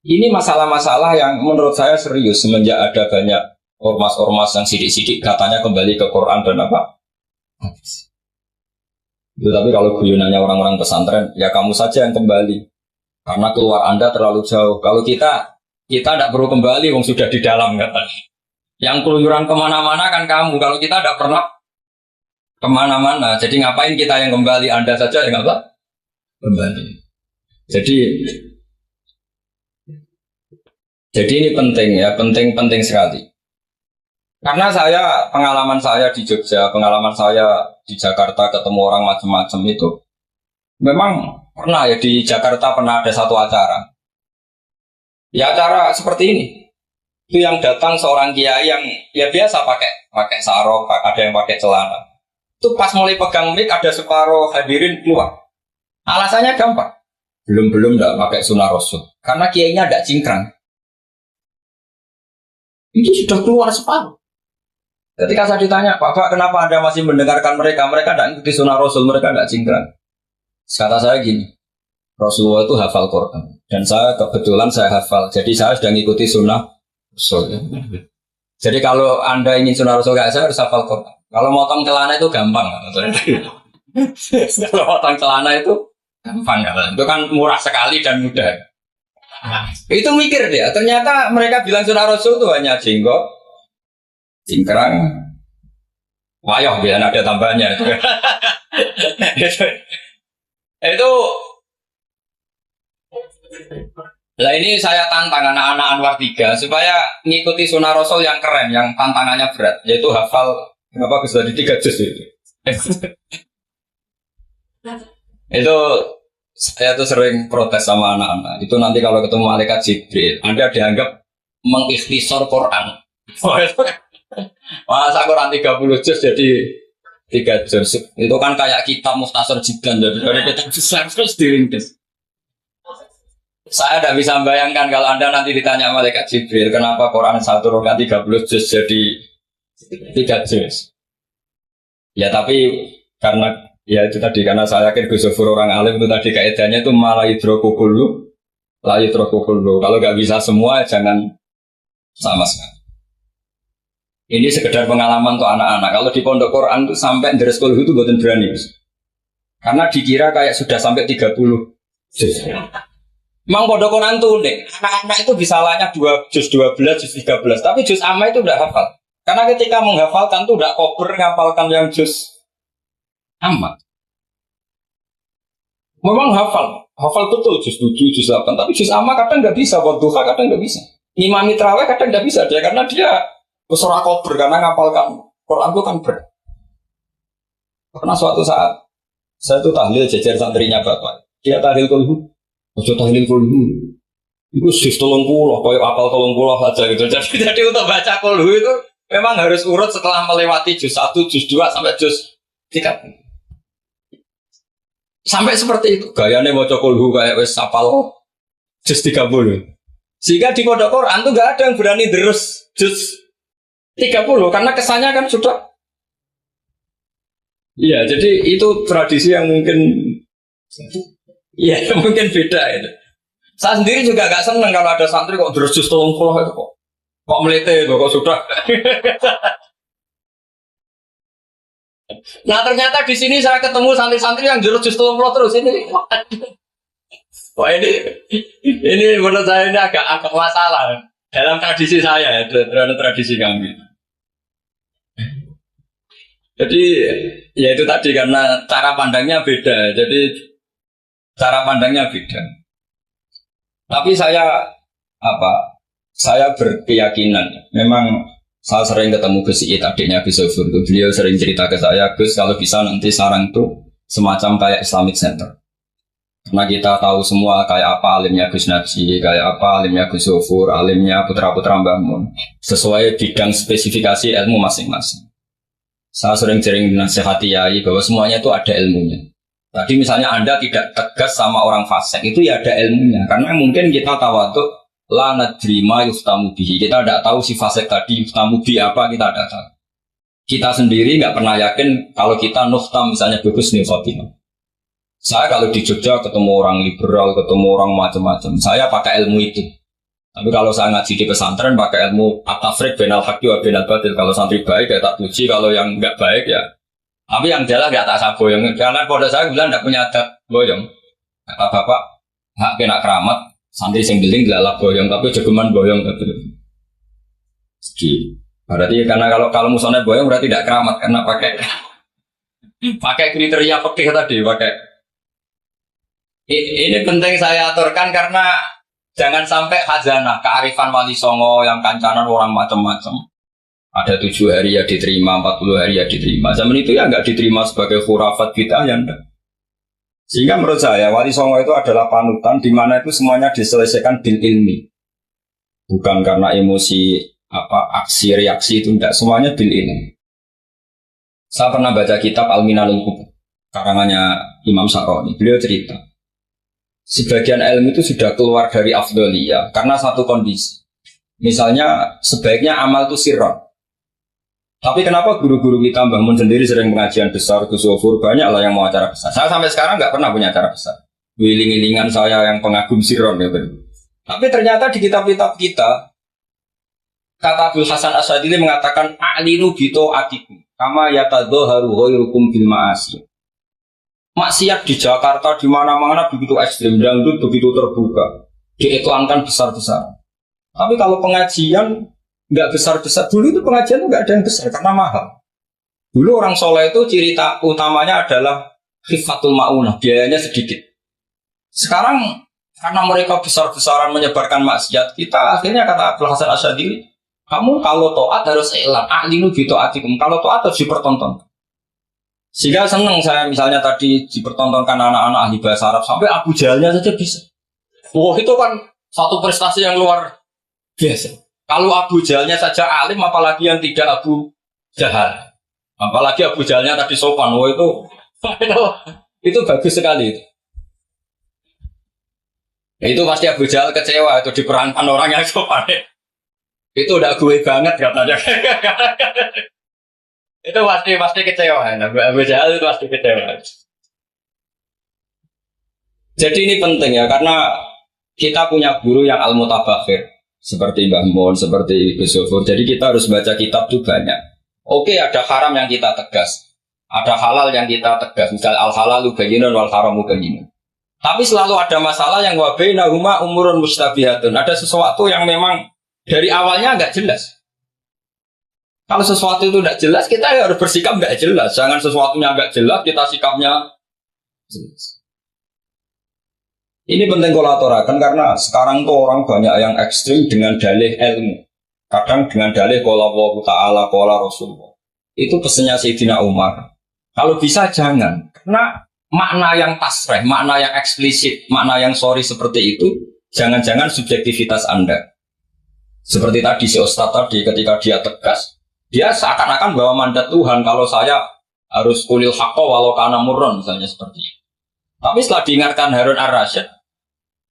Ini masalah-masalah yang menurut saya serius semenjak ada banyak ormas-ormas yang sidik-sidik katanya kembali ke Quran dan apa? Itu, tapi kalau guyonannya orang-orang pesantren, ya kamu saja yang kembali. Karena keluar Anda terlalu jauh. Kalau kita tidak perlu kembali, wong sudah di dalam katanya. Yang keluyuran kemana-mana kan kamu. Kalau kita tidak pernah kemana-mana, jadi ngapain kita yang kembali? Anda saja yang apa? Kembali. Jadi ini penting ya, penting sekali. Karena pengalaman saya di Jogja, pengalaman saya di Jakarta ketemu orang macam-macam itu, memang pernah ya di Jakarta pernah ada satu acara. Ya acara seperti ini. Itu yang datang seorang kiai yang ya biasa pakai sarung, ada yang pakai celana. Itu pas mulai pegang mic ada separuh hadirin keluar. Alasannya gampang. Belum enggak pakai sunnah rasul. Karena kiainya enggak cingkrang. Itu sudah keluar separuh. Ketika saya ditanya, Pak, kenapa Anda masih mendengarkan mereka? Mereka tidak ikuti sunnah Rasul, mereka tidak cingkrang. Kata saya gini, Rasulullah itu hafal Quran. Dan kebetulan saya hafal. Jadi saya sudah mengikuti sunnah Rasul. Jadi kalau Anda ingin sunnah Rasul, saya harus hafal Quran. Kalau motong celana itu gampang. Kalau motong celana itu gampang. Itu kan murah sekali dan mudah. Itu mikir dia. Ternyata mereka bilang sunnah Rasul itu hanya jenggot, Cingkrang, wayoh biar ada tambahnya. Itu Nah ini saya tantang anak-anak Anwar 3 supaya ngikuti sunnah Rasul yang keren, yang tantangannya berat, yaitu hafal apa dari 3 juz itu. Itu saya tuh sering protes sama anak-anak. Itu nanti kalau ketemu malaikat Jibril, Anda dianggap mengikhtisar Quran. Masa Quran 30 juz jadi 3 juz. Itu kan kayak kitab Mukhtasar Jiddan dari kitab besar terus diringkes. Saya tidak bisa membayangkan kalau Anda nanti ditanya malaikat Jibril, kenapa Quran 1 rakaat 30 juz jadi 3 juz? Ya tapi karena ya itu tadi, karena saya yakin Gus Zofur orang alim itu tadi kaidahnya itu malah hidrokukulu, la hidrokukulu. Kalau nggak bisa semua jangan sama sekali. Ini sekedar pengalaman untuk anak-anak. Kalau di pondok Quran itu sampai deres kulhu itu buatan berani. Karena dikira kayak sudah sampai 30 juz. Memang pondok Quran tuh unik. Anak-anak itu bisa lanya 2 juz 12, juz 13. Tapi juz amma itu udah hafal. Karena ketika menghafalkan tuh udah kober menghafalkan yang juz amma. Memang hafal betul juz 7, juz 8. Tapi juz amma kadang nggak bisa, buat duha kadang nggak bisa. Imam Mitraweh kadang nggak bisa dia karena dia surah kober karena ngapalkan Quran itu kan berat. Karena suatu saat saya tuh tahlil jajar santrinya bapak. Dia tahlil kulhu. Ojo tahlil kulhu. Itu sis 30, kayak apal 30 saja gitu. Jadi untuk baca kulhu itu memang harus urut setelah melewati juz 1, juz 2 sampai juz 3. Sampai seperti itu. Gayanya baca kulhu kayak wes apal juz 30. Sehingga di pondok Quran tuh gak ada yang berani terus juz 30 karena kesannya kan sudah. Iya, jadi itu tradisi yang mungkin iya, mungkin beda itu. Saya sendiri juga gak seneng kalau ada santri kok terus juz 30 itu kok melete kok sudah. Nah ternyata di sini saya ketemu santri-santri yang jurus juz 30 terus ini. Wah ini menurut saya ini agak masalah dalam tradisi saya, dalam tradisi kami. Jadi ya itu tadi karena cara pandangnya beda. Jadi cara pandangnya beda. Tapi saya berkeyakinan memang saya sering ketemu Gus Iit, adiknya Gus Zofur. Beliau sering cerita ke saya, Gus kalau bisa nanti sarang itu semacam kayak Islamic Center. Karena kita tahu semua kayak apa alimnya Gus Najih, kayak apa alimnya Gus Zofur, alimnya putra-putra Mbah Mun, sesuai bidang spesifikasi ilmu masing-masing. Saya sering nasihati yai bahwa semuanya itu ada ilmunya. Tadi misalnya Anda tidak tegas sama orang fasik, itu ya ada ilmunya. Karena mungkin kita tawadhu la nadri ma yuftamu bihi. Kita tidak tahu si fasik tadi yuftamu bi apa, kita tidak tahu. Kita sendiri nggak pernah yakin kalau kita nuftam misalnya bagus nih Fatimah. Saya kalau di Jogja ketemu orang liberal, ketemu orang macam-macam, saya pakai ilmu itu. Tapi kalau saya ngaji di pesantren pakai ilmu at-tafriq bainal haqqi wa bainal batil. Kalau santri baik ya tak puji, kalau yang enggak baik ya. Tapi yang jelas enggak tak saboyong. Karena pada saya bilang enggak punya adat boyong. Kata bapak, hak kena keramat, santri sing beling dilalak boyong, tapi jogeman boyong gitu. Jadi, berarti karena kalau musuhnya boyong berarti tidak keramat karena pakai kriteria fikih tadi, pakai. Ini penting saya aturkan karena jangan sampai khazanah, kearifan wali songo yang kancanan orang macam-macam. Ada 7 hari ya diterima, 40 hari ya diterima. Zaman itu ya nggak diterima sebagai khurafat bid'ah ya enggak. Sehingga menurut saya wali songo itu adalah panutan di mana itu semuanya diselesaikan bil ilmi. Bukan karena emosi aksi reaksi itu enggak, semuanya bil ilmi. Saya pernah baca kitab Al-Minanul Kubra karangannya Imam Syaroni. Beliau cerita sebagian ilmu itu sudah keluar dari afdholiyah karena satu kondisi. Misalnya sebaiknya amal itu sirron. Tapi kenapa guru-guru kita Mbah Mun sendiri sering pengajian besar, Gus Zofur banyak lah yang mau acara besar. Saya sampai sekarang nggak pernah punya acara besar. Wiling-wilingan saya yang pengagum sirron gitu. Tapi ternyata di kitab-kitab kita kata Abdul Hasan Asyadili mengatakan a'linu bito atikum kama yatadhaharu ghairukum bil ma'asi. Maksiat di Jakarta di mana-mana begitu ekstrim, dangdut begitu terbuka, diiklankan besar-besar. Tapi kalau pengajian nggak besar-besar. Dulu itu pengajian itu nggak ada yang besar karena mahal. Dulu orang soleh itu ciri utamanya adalah khifatul ma'unah, biayanya sedikit. Sekarang karena mereka besar-besaran menyebarkan maksiat, kita akhirnya kata Abdul Hasan Asyadili, kamu kalau taat harus iklan, a'linu bi ta'atikum. Kalau taat harus dipertontonkan. Sehingga senang saya misalnya tadi dipertontonkan anak-anak ahli bahasa Arab sampai Abu Jahalnya saja bisa. Wah, itu kan satu prestasi yang luar biasa. Kalau Abu Jahalnya saja alim, apalagi yang tidak Abu Jahal. Apalagi Abu Jahalnya tadi sopan. Wah, itu bagus sekali itu. Ya, itu pasti Abu Jahal kecewa itu diperankan orang yang sopan. Itu udah gue banget katanya. Itu pasti kecewa. Abu Jahal itu pasti kecewa. Jadi ini penting ya, karena kita punya guru yang al-mutabakhir seperti Mbah Mun, seperti Gus Zofur. Jadi kita harus baca kitab itu banyak. Oke, ada haram yang kita tegas, ada halal yang kita tegas. Misal al-halalu bayyinun wal haramu bayyinun. Tapi selalu ada masalah yang wa bainahuma umurun mustabihatun. Ada sesuatu yang memang dari awalnya nggak jelas. Kalau sesuatu itu tidak jelas, kita harus bersikap tidak jelas. Jangan sesuatunya nggak jelas, kita sikapnya jelas. Ini penting kolaborasikan karena sekarang tuh orang banyak yang ekstrim dengan dalih ilmu. Kadang dengan dalih qala Allah Ta'ala, qala Rasulullah. Itu pesannya Sayyidina Umar. Kalau bisa jangan. Karena makna yang tasreh, makna yang eksplisit, makna yang sorry seperti itu, jangan-jangan subjektivitas Anda. Seperti tadi si Ustadz tadi ketika dia tegas, dia seakan-akan bawa mandat Tuhan kalau saya harus kulil haqqa walau kana murron misalnya seperti itu. Tapi setelah diingatkan Harun ar-Rasyid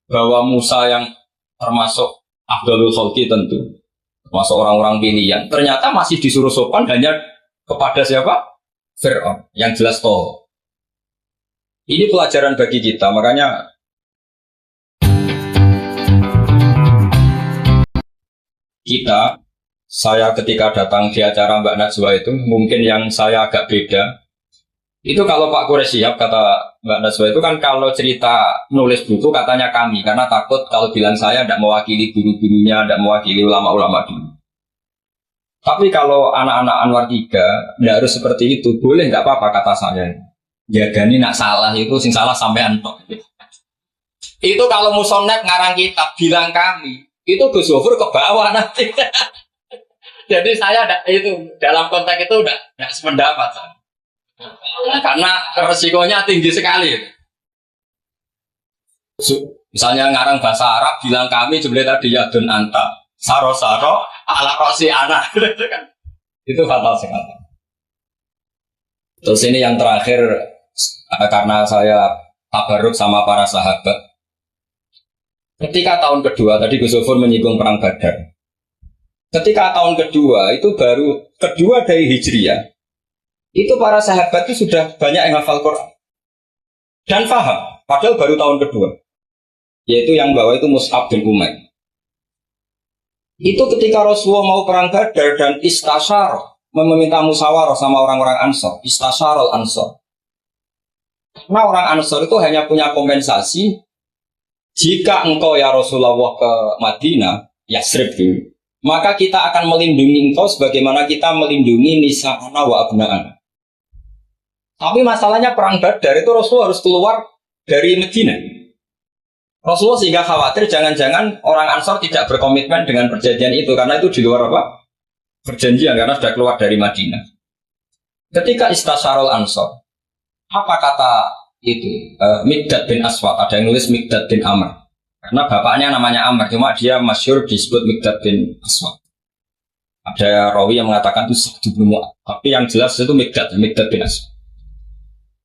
bahwa Musa yang termasuk Abdul Khalqi tentu, termasuk orang-orang pilihan, ternyata masih disuruh sopan hanya kepada siapa? Fir'aun, yang jelas toh. Ini pelajaran bagi kita, makanya saya ketika datang di acara Mbak Najwa itu, mungkin yang saya agak beda. Itu kalau Pak Quraisy Shihab, kata Mbak Najwa itu kan kalau cerita nulis buku katanya kami, karena takut kalau bilang saya tidak mewakili guru-gurunya, tidak mewakili ulama-ulama dulu. Tapi kalau anak-anak Anwar 3, tidak harus seperti itu, boleh tidak apa-apa kata saya. Ya Gani nak salah itu, sing salah sampean tok. Itu kalau musonef ngarang kitab bilang kami, itu Gus Zofur ke bawah nanti. Jadi saya itu dalam konteks itu udah sependapat. Karena resikonya tinggi sekali. Misalnya ngarang bahasa Arab bilang kami jumlah tadi yadun anta saro-saro ala rosi anak gitu kan. Itu fatal sekali. Terus ini yang terakhir karena saya tabarruk sama para sahabat. Ketika tahun kedua tadi Gus Zofur menyinggung perang Badar. Ketika tahun kedua itu baru kedua dari Hijriah. Itu para sahabat itu sudah banyak yang hafal Quran dan paham, padahal baru tahun kedua. Yaitu yang bawa itu Mus'ab bin Umair. Itu ketika Rasulullah mau perang Badar dan istasyar, meminta musyawarah sama orang-orang Ansor, istasyarul Ansor. Karena orang Ansor itu hanya punya kompensasi jika engkau ya Rasulullah ke Madinah, Yasrib dulu, maka kita akan melindungi engkau sebagaimana kita melindungi nisa'ana wa abna'ana. Tapi masalahnya perang Badar itu Rasulullah harus keluar dari Madinah. Rasulullah sehingga khawatir jangan-jangan orang Ansor tidak berkomitmen dengan perjanjian itu, karena itu di luar apa? Perjanjian, karena sudah keluar dari Madinah. Ketika istasyarul Ansor, apa kata itu? Miqdad bin Aswad, ada yang nulis Miqdad bin Amr. Karena bapaknya namanya Amr, cuma dia masyhur disebut Miqdad bin Aswad. Ada rawi yang mengatakan itu Sa'd bin Mu'adz, tapi yang jelas itu Miqdad bin Aswad.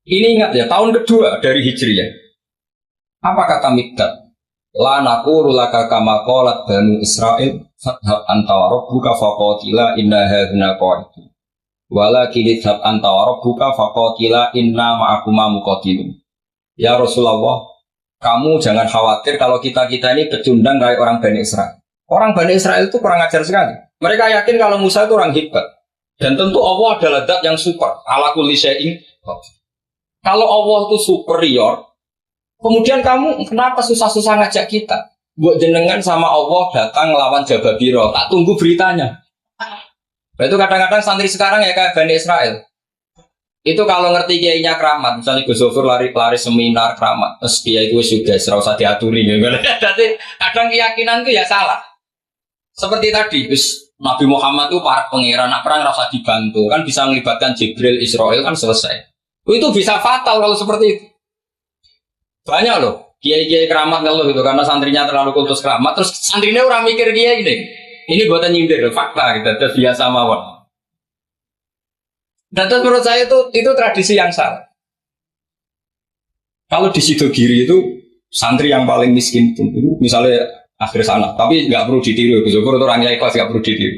Ini ingat ya, tahun kedua dari Hijriah. Apa kata Miqdad? La naqulu laka kama qalat Banu Israil fadhhab anta wa rabbuka faqatila inna hahuna qa'idun. Walakin idhhab anta wa rabbuka faqatila inna ma'akuma muqatilun. Ya Rasulullah, kamu jangan khawatir kalau kita-kita ini pecundang kayak orang Bani Israel. Orang Bani Israel itu kurang ajar sekali. Mereka yakin kalau Musa itu orang hebat. Dan tentu Allah adalah zat yang super. Ala kulli syai'in. Kalau Allah itu superior, kemudian kamu kenapa susah-susah ngajak kita? buat jenengan sama Allah datang lawan Jababiro, tak tunggu beritanya. Nah, itu kadang-kadang santri sekarang ya kayak Bani Israel. Itu kalau ngerti kiainya keramat, misalnya Gus Zofur lari seminar keramat, terus kiai itu juga serasa diaturi. Jadi kadang keyakinan itu ya salah. Seperti tadi, Nabi Muhammad itu para pangeran, nak perang rasa dibantu, kan bisa melibatkan Jibril, Israel kan selesai. Itu bisa fatal kalau seperti itu. Banyak loh, kiai-kiai keramat ngeluh gitu, karena santrinya terlalu kultus keramat, terus santrinya orang mikir kiai ini buatan nyindir, fakta gitu, terus biasa mawon. Dan terus menurut saya itu tradisi yang salah. Kalau di Sidogiri itu santri yang paling miskin pun itu misalnya akhir sana, tapi nggak perlu ditiru. Syukur itu orangnya ikhlas nggak perlu ditiru.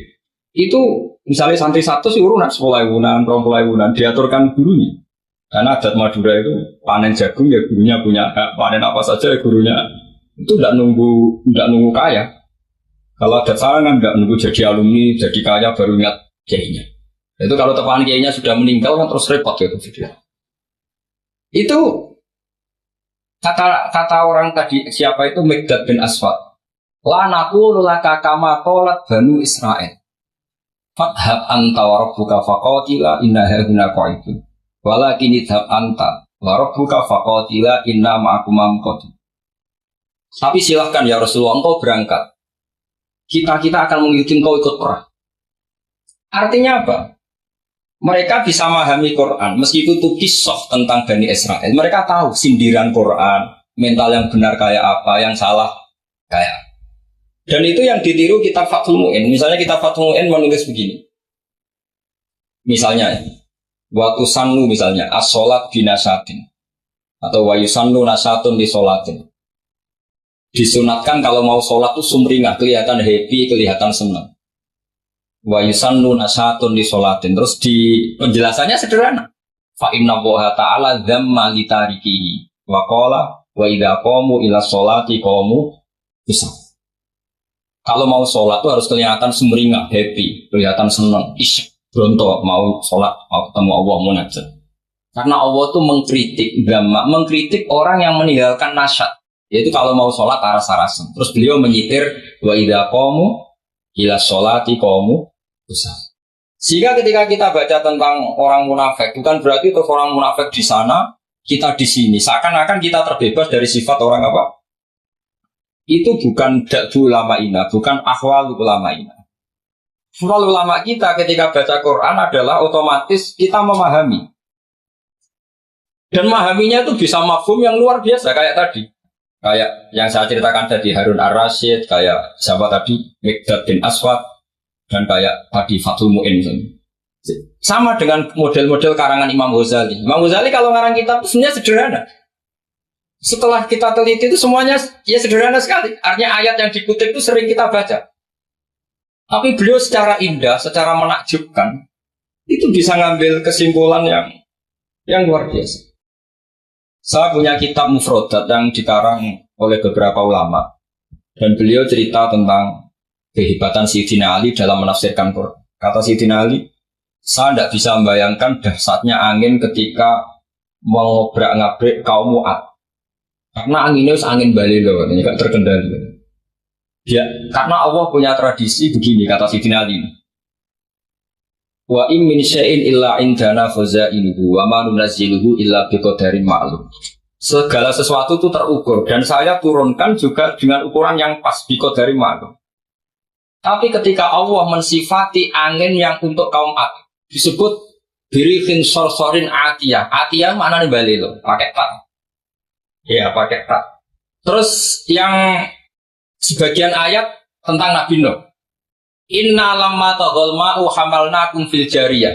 Itu misalnya santri satu sih urunan 10.000-an, 20.000-an diaturkan gurunya. Karena adat Madura itu panen jagung ya gurunya punya hak, panen apa saja ya gurunya itu nggak nunggu kaya. Kalau adat sana kan nggak nunggu jadi alumni, jadi kaya baru ingat kiainya. Itu kalau teman kiainya sudah meninggal kan terus repot gitu video. Itu kata orang tadi siapa itu Mikdad bin Aswad. La naqulu laka kama qalat Banu Israil. Fadhab anta wa rabbuka faqatila inna hauna qa'idun. Walakin idhab anta wa rabbuka faqatila inna ma'akum qatil. Tapi silahkan ya Rasulullah, engkau berangkat. Kita akan mengikuti engkau ikut perang. Artinya apa? Mereka bisa memahami Quran meskipun itu kisah tentang Bani Israel. Mereka tahu sindiran Quran, mental yang benar kayak apa, yang salah kayak apa. Dan itu yang ditiru kitab Fathul Mu'in. Misalnya kitab Fathul Mu'in menulis begini. Misalnya, wa tusannu misalnya as-sholat binasatin atau wa yusannu nasatun di sholatin. Disunatkan kalau mau sholat itu sumringah, kelihatan happy, kelihatan senang. Wa yusannu nasatun di sholatin. Terus di penjelasannya sederhana. Fa inna Allaha ta'ala dzamma li tarikihi wa qala wa idza qamu ila sholati qamu kusal. Kalau mau sholat tuh harus kelihatan sumringah, happy, kelihatan senang, isyik, bronto, mau sholat, mau ketemu Allah, munajat. Karena Allah tuh mengkritik orang yang meninggalkan nasyat. Yaitu kalau mau sholat aras-arasan. Terus beliau menyitir wa idza qamu ila sholati qamu kusal. Sehingga ketika kita baca tentang orang munafik, bukan berarti terus orang munafik di sana, kita di sini. Seakan-akan kita terbebas dari sifat orang apa? Itu bukan da'bu ulama'ina, bukan ahwal ulama'ina. Ahwal ulama kita ketika baca Quran adalah otomatis kita memahami. Dan memahaminya itu bisa mafhum yang luar biasa, kayak tadi. Kayak yang saya ceritakan tadi, Harun Ar-Rasyid, kayak siapa tadi, Mikdad bin Aswad, dan kayak tadi Fathul Mu'in. Sama dengan model-model karangan Imam Ghazali. Imam Ghazali kalau ngarang kitab sebenarnya sederhana. Setelah kita teliti itu semuanya ya sederhana sekali. Artinya ayat yang dikutip itu sering kita baca. Tapi beliau secara indah, secara menakjubkan, itu bisa ngambil kesimpulan yang luar biasa. Saya punya kitab Mufrodat yang dikarang oleh beberapa ulama. Dan beliau cerita tentang kehebatan Sayyidina Ali dalam menafsirkan Quran. Kata Sayyidina Ali, saya tidak bisa membayangkan dahsyatnya angin ketika mengobrak-ngabrik kaum Mu'ad. Karena anginnya angin balilo, ini gak terkendali. Ya, karena Allah punya tradisi begini, kata Sayyidina Ali. Wa in min syai'in illa indana khazainuhu wa ma nunazziluhu illa biqadarin ma'lum. Segala sesuatu itu terukur dan saya turunkan juga dengan ukuran yang pas biqadarin ma'lum. Tapi ketika Allah mensifati angin yang untuk kaum Ad disebut birifin sorsorin atiyah. Atiyah maknanya balilo, pakai tak. Ya pakai tak. Terus yang sebagian ayat tentang Nabi Nuh. Inna lamma taghal ma'u hamalnakum fil jariyah.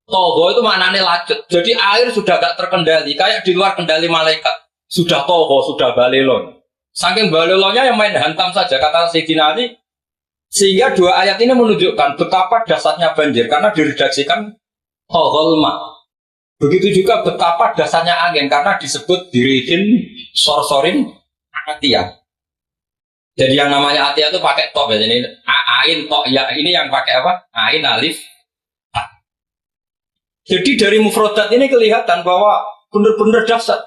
Togo itu maknanya lanjut. Jadi air sudah gak terkendali, kayak di luar kendali malaikat. Sudah togo, sudah balelon. Saking balelonya yang main hantam saja kata Sayyidina Ali. Sehingga dua ayat ini menunjukkan betapa dahsyatnya banjir karena diredaksikan taghal ma'. Begitu juga betapa dasarnya angin karena disebut diridin sorsorin atiyah. Jadi yang namanya atiyah itu pakai tok ya. Ini ain tok ya, ini yang pakai apa? Ain alif. Jadi dari mufrodat ini kelihatan bahwa benar-benar dahsyat.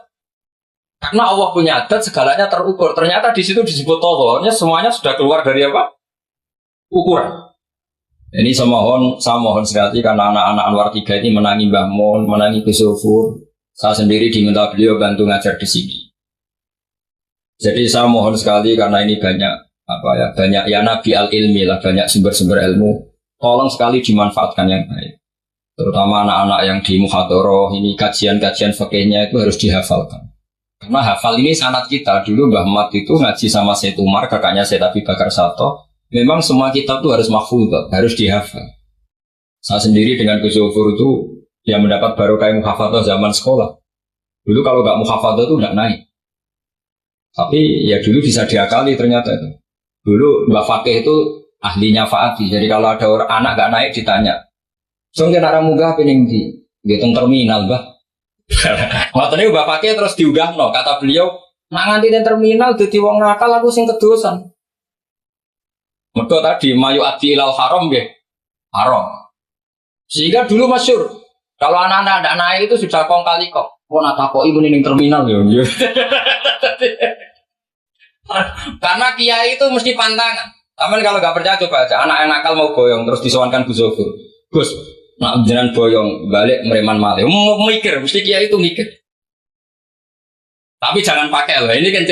Karena Allah punya adat, segalanya terukur. Ternyata di situ disebut tohornya semuanya sudah keluar dari apa? Ukuran. Ini saya mohon sekali karena anak-anak Anwar 3 ini menangi Mbah Mun, menangi Gus Sufur. Saya sendiri diminta beliau bantu ngajar di sini. Jadi saya mohon sekali karena ini banyak banyak ya nabi al-ilmi lah, banyak sumber-sumber ilmu. Tolong sekali dimanfaatkan yang baik. Terutama anak-anak yang di muhadharah ini kajian-kajian fikihnya itu harus dihafalkan. Karena hafal ini sanad kita. Dulu Mbah Mat itu ngaji sama Syed Umar, kakaknya Syed Abi Bakar Sato. Memang semua kitab itu harus mahfudz, harus dihafal. Saya sendiri dengan Gus Sufur itu yang mendapat barokah muhafadzah zaman sekolah. Dulu kalau nggak muhafadzah itu nggak naik. Tapi ya dulu bisa diakali ternyata itu. Dulu Mbak Fakih itu ahlinya Fa'ati. Jadi kalau ada orang anak nggak naik ditanya. Soalnya arah munggah pening di hitung terminal, Mbak. Waktu Mbak Fakih terus diunggah no. Kata beliau, nak nganti di terminal jadi wong nakal aku sing kedosan. Mereka tadi mayu ati ilal haram ya, haram. Sehingga dulu masyhur kalau anak-anak tidak naik itu sudah kong kali kok. Oh nak takok ibu ning terminal ya. Karena kiai itu mesti pantangan. Taman kalau nggak percaya coba aja anak yang nakal mau boyong terus disowankan Gus Sufur. Gus, nak jenengan boyong balik mereman malih. Mau mikir, mesti kiai itu mikir. Tapi jangan pakai loh. Ini kan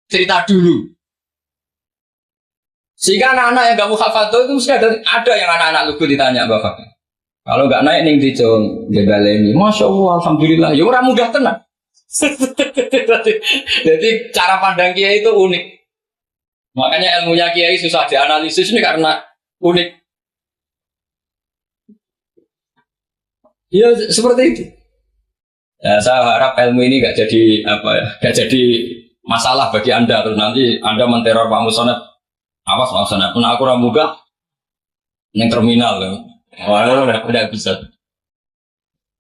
cerita dulu. Sehingga anak-anak yang gak muhafadzah itu mesti ada yang anak-anak lugu ditanya Bapak. Kalau gak naik ning dijong bebaleni, Masya Allah, Alhamdulillah. Ya orang mudah tenang. Jadi cara pandang kiai itu unik. Makanya ilmunya kiai susah dianalisis ini karena unik. Ya seperti itu. Ya, saya harap ilmu ini gak jadi gak jadi masalah bagi Anda. Terus nanti Anda menteror Pak Musonat. Awas langsung pun aku ramuga yang terminal loh. Wah, udah bisa.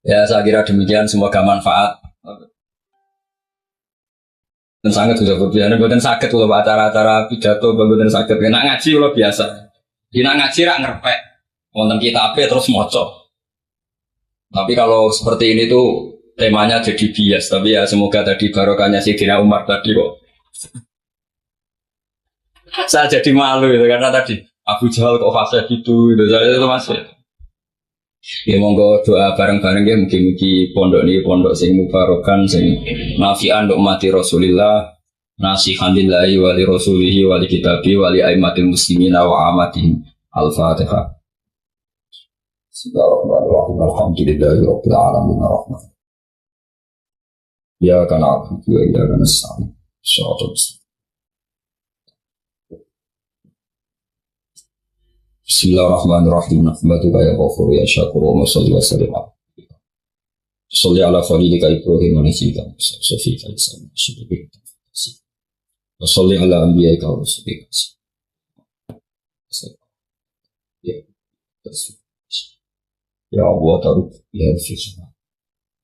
Ya saya kira demikian, semoga manfaat. Dan sangat sudah berbicara, bukan sakit kalau acara-acara pidato, bukan sakit. Nak ngaji lo biasa. Nak ngaji rak ngerpek, wonten kitab terus moco. Tapi kalau seperti ini tuh temanya jadi bias. Tapi ya semoga tadi barokahnya Sayyidina Umar tadi kok. Saya jadi malu itu karena tadi Abu Jahal kok fase gitu, saya itu masih. Ya monggo doa bareng-bareng ya mugi-mugi pondok ini pondok sing mubarokan sing nafi'an untuk mati Rasulillah, nasihan lillahi wa li rasulihi wa li kitabi wa li aimatil muslimina wa amatihim. Al-Fatihah. Bismillahirrahmanirrahim. Alhamdulillahi rabbil alamin arrahman. Ya kana abu ya kana sa'in. Syukur. Bismillahirrahmanirrahim. Nahmaduka ya ghafur ya syakur wa salli wa sallim ala khalilika Ibrahim wa nabiyyika Sofika Islam wa salli ala anbiya'ika wa rasulika ya Allah taruk bihal fitnah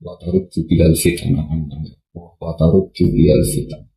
wa taruk bihal fitnah wa taruk bihal fitnah